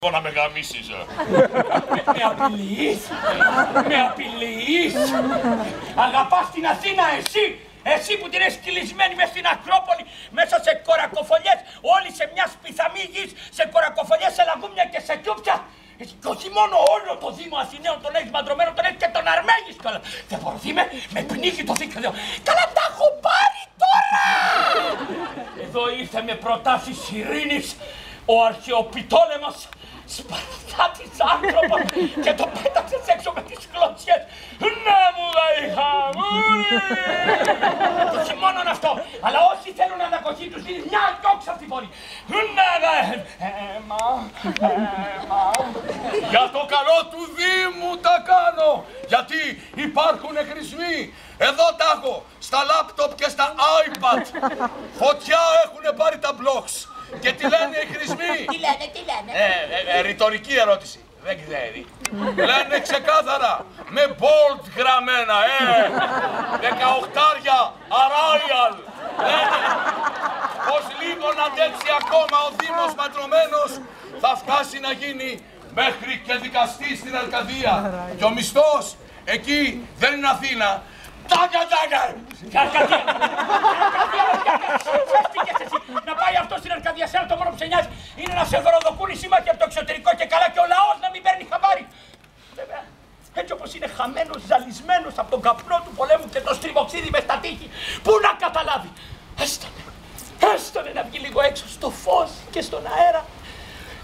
να με γαμίσεις. Με απειλείς. Με απειλείς. Αγαπάς την Αθήνα εσύ. Εσύ που την έχεις κυλισμένη μες στην Ακρόπολη, μέσα σε κορακοφολιές, όλοι σε μια σπιθαμή γης, σε κορακοφολιές, σε λαγούμια και σε κιούπια. Και όχι μόνο όλο το Δήμο Αθηναίων τον έχεις μαντρωμένο, τον έχεις και τον αρμέγεις κιόλας. Δεν μπορώ, με πνίγει το δίκαιο. Καλά τα έχω πάρει τώρα! Εδώ ήρθε με προτάσεις ειρήνης ο αρχαιοπιτόλεμος Σπαρτάτης άνθρωπος και το πέταξες έξω με τις κλωτσιές. Να μου γαϊχαμούρι! Το χειμώνον αυτό, αλλά όσοι θέλουν ανακοχή τους δίνει μια τόξα από την πόλη. Να Για το καλό του Δήμου τα κάνω, γιατί υπάρχουν χρησμοί. Εδώ τα έχω, στα λάπτοπ και στα iPad. Φωτιά έχουνε πάρει τα blogs. Και τι λένε οι χρησμοί. Τι λένε. Ρητορική ερώτηση. Δεν ξέρει. Λένε ξεκάθαρα, με bold γραμμένα, 18άρια, Αράιαλ. Λένε πως λίγο να αντέξει ακόμα ο Δήμος μαντρωμένος θα φτάσει να γίνει μέχρι και δικαστή στην Αρκαδία. Και ο μισθός εκεί δεν είναι Αθήνα. Τάγκα! Αρκαδία! Φεύγες εσύ! Να πάει αυτό στην Αρκαδία, σε το μόνο που σε νοιάζει είναι να σε δωροδοκούν οι σύμμαχοι από το εξωτερικό και καλά και ο λαός να μην παίρνει χαμπάρι. Βέβαια, έτσι όπως είναι χαμένος, ζαλισμένος από τον καπνό του πολέμου και το στριβοξίδι μες στα τείχη, πού να καταλάβει. Έστωνε να βγει λίγο έξω στο φως και στον αέρα,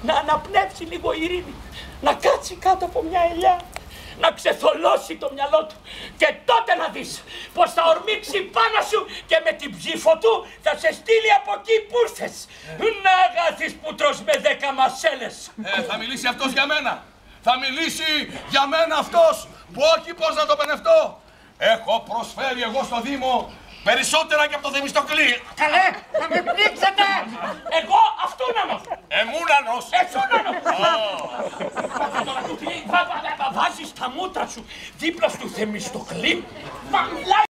να αναπνεύσει λίγο ειρήνη, να κάτσει κάτω από μια ελιά, να ξεθολώσει το μυαλό του και τότε να δεις πως θα ορμήξει πάνω σου και με την ψήφο του θα σε στείλει από εκεί που ήρθες. Να γάθεις που τρως με 10 μασέλες. Θα μιλήσει αυτός για μένα. Θα μιλήσει για μένα αυτός που όχι πως να το πενευτώ. Έχω προσφέρει εγώ στο Δήμο περισσότερα και από το Θεμιστοκλή. Καλέ, θα με πνίξετε. Εγώ αυτούναμος. Εμούνανος. Εσούνανος. Βάζεις τα μούτρα σου δίπλα στο Θεμιστοκλή. Μα μιλάει.